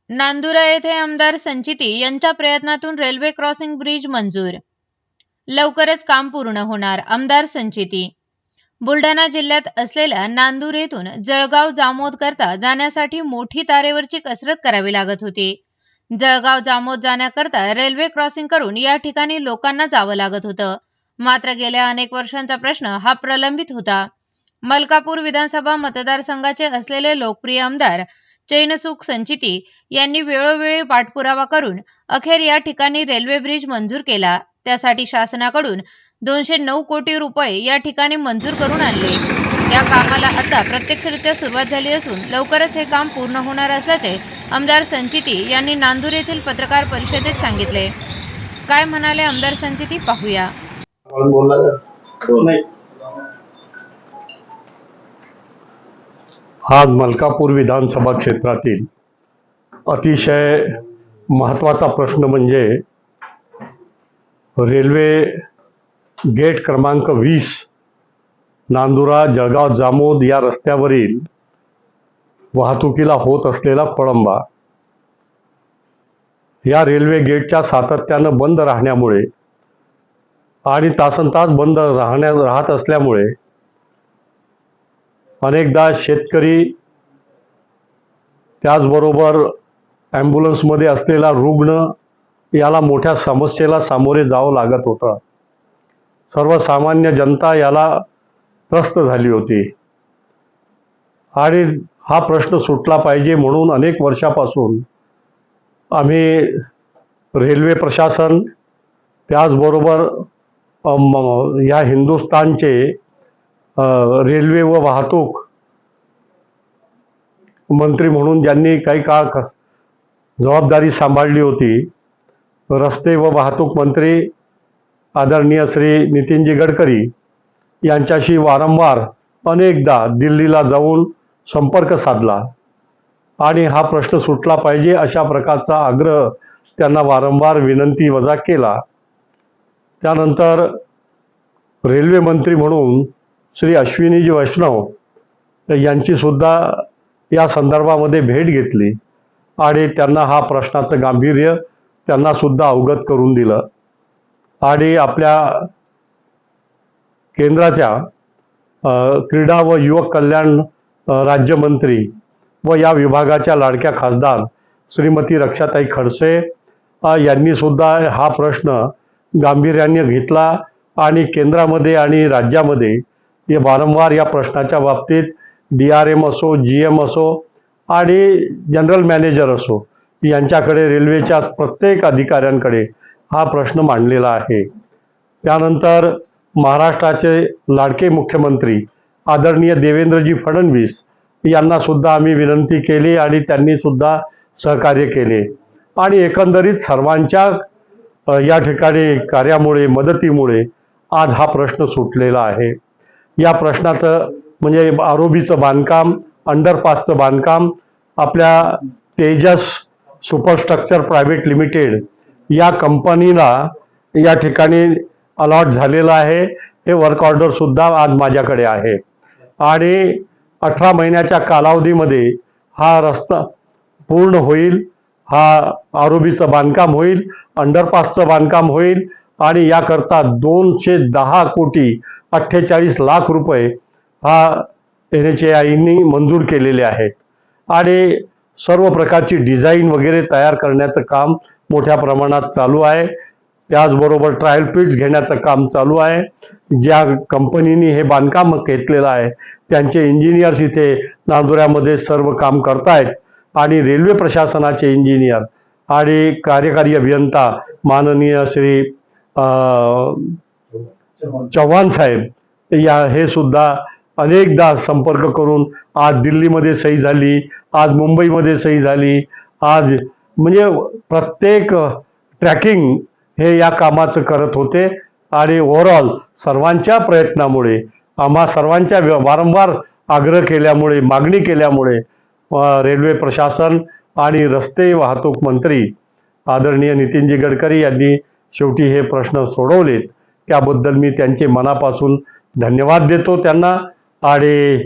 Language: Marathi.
नांदुरा येथे आमदार संचिती यांच्या प्रयत्नातून रेल्वे क्रॉसिंग ब्रिज मंजूर. लवकरच काम पूर्ण होणार. आमदार संचिती. बुलढाणा जिल्ह्यात असलेल्या नांदूर येथून जळगाव जामोद करता जाण्यासाठी मोठी तारेवरची कसरत करावी लागत होती. जळगाव जामोद जाण्याकरता रेल्वे क्रॉसिंग करून या ठिकाणी लोकांना जावं लागत होतं. मात्र गेल्या अनेक वर्षांचा प्रश्न हा प्रलंबित होता. मलकापूर विधानसभा मतदारसंघाचे असलेले लोकप्रिय आमदार चैनसुख संचिती यांनी वेळोवेळी पाठपुरावा करून अखेर या ठिकाणी रेल्वे ब्रिज मंजूर केला. त्यासाठी शासनाकडून 209 कोटी रुपये या ठिकाणी मंजूर करून आणले. या कामाला आता प्रत्यक्षरित्या सुरुवात झाली असून लवकरच हे काम पूर्ण होणार असल्याचे आमदार संचिती यांनी नांदूर येथील पत्रकार परिषदेत सांगितले. काय म्हणाले आमदार संचिती पाहूया. आज मलकापूर विधानसभा क्षेत्रातील अतिशय महत्त्वाचा प्रश्न म्हणजे रेल्वे गेट क्रमांक 20 नांदुरा जळगाव जामोद या रस्त्यावरील वाहतुकीला होत असलेला खोळंबा. या रेल्वे गेटच्या सातत्यानं बंद राहण्यामुळे आणि तासनतास बंद राहत असल्यामुळे अनेकदा शेतकरी त्याचबरोबर ॲम्ब्युलन्समध्ये असलेला रुग्ण याला मोठ्या समस्येला सामोरे जावं लागत होतं. सर्वसामान्य जनता याला त्रस्त झाली होती आणि हा प्रश्न सुटला पाहिजे म्हणून अनेक वर्षापासून आम्ही रेल्वे प्रशासन त्याचबरोबर या हिंदुस्थानचे रेल्वे व वाहतूक मंत्री म्हणून ज्यांनी काही काळ जबाबदारी सांभाळली होती, रस्ते व वाहतूक मंत्री आदरणीय श्री नितीनजी गडकरी यांच्याशी वारंवार अनेकदा दिल्लीला जाऊन संपर्क साधला आणि हा प्रश्न सुटला पाहिजे अशा प्रकारचा आग्रह त्यांना वारंवार विनंती वजा केला. त्यानंतर रेल्वे मंत्री म्हणून श्री अश्विनीजी वैष्णव यांची सुद्धा या संदर्भामध्ये भेट घेतली आणि त्यांना हा प्रश्नाचं गांभीर्य त्यांना सुद्धा अवगत करून दिलं आणि आपल्या केंद्राच्या क्रीडा व युवक कल्याण राज्यमंत्री व या विभागाच्या लाडक्या खासदार श्रीमती रक्षाताई खडसे यांनी सुद्धा हा प्रश्न गांभीर्याने घेतला आणि केंद्रामध्ये आणि राज्यामध्ये हे वारंवार या प्रश्नाच्या बाबतीत DRM असो, GM असो आणि जनरल मॅनेजर असो यांच्याकडे रेल्वेच्या प्रत्येक अधिकाऱ्यांकडे हा प्रश्न मांडलेला आहे. त्यानंतर महाराष्ट्राचे लाडके मुख्यमंत्री आदरणीय देवेंद्रजी फडणवीस यांना सुद्धा आम्ही विनंती केली आणि त्यांनी सुद्धा सहकार्य केले आणि एकंदरीत सर्वांच्या या ठिकाणी कार्यामुळे मदतीमुळे आज हा प्रश्न सुटलेला आहे. या प्रश्नाचं म्हणजे आरोबीचं बांधकाम, अंडरपासचं बांधकाम आपल्या तेजस सुपरस्ट्रक्चर प्रायव्हेट लिमिटेड या कंपनीला या ठिकाणी अलॉट झालेलं आहे. हे वर्क ऑर्डर सुद्धा आज माझ्याकडे आहे आणि 18 महिन्याच्या कालावधीमध्ये हा रस्ता पूर्ण होईल. हा आरोबीचं बांधकाम होईल, अंडरपासचं बांधकाम होईल आणि याकरता 210 कोटी 48 लाख रुपये हा NHAIनी मंजूर केलेले आहेत आणि सर्व प्रकारची डिझाईन वगैरे तयार करण्याचं काम मोठ्या प्रमाणात चालू आहे. त्याचबरोबर ट्रायल पिट्स घेण्याचं काम चालू आहे. ज्या कंपनीने हे बांधकाम घेतलेलं आहे त्यांचे इंजिनियर्स इथे नांदुऱ्यामध्ये सर्व काम करतायत आणि रेल्वे प्रशासनाचे इंजिनियर आणि कार्यकारी अभियंता माननीय श्री चव्हाण साहेब हे सुद्धा अनेकदा संपर्क करून आज दिल्लीमध्ये सही झाली, आज मुंबईमध्ये सही झाली, आज म्हणजे प्रत्येक ट्रॅकिंग हे या कामाचं करत होते आणि ओव्हरऑल सर्वांच्या प्रयत्नामुळे आम्हा सर्वांच्या वारंवार आग्रह केल्यामुळे मागणी केल्यामुळे रेल्वे प्रशासन आणि रस्ते वाहतूक मंत्री आदरणीय नितीनजी गडकरी यांनी शेवटी हे प्रश्न सोडवलेत. त्याबद्दल मी त्यांचे मनापासून धन्यवाद देतो त्यांना आणि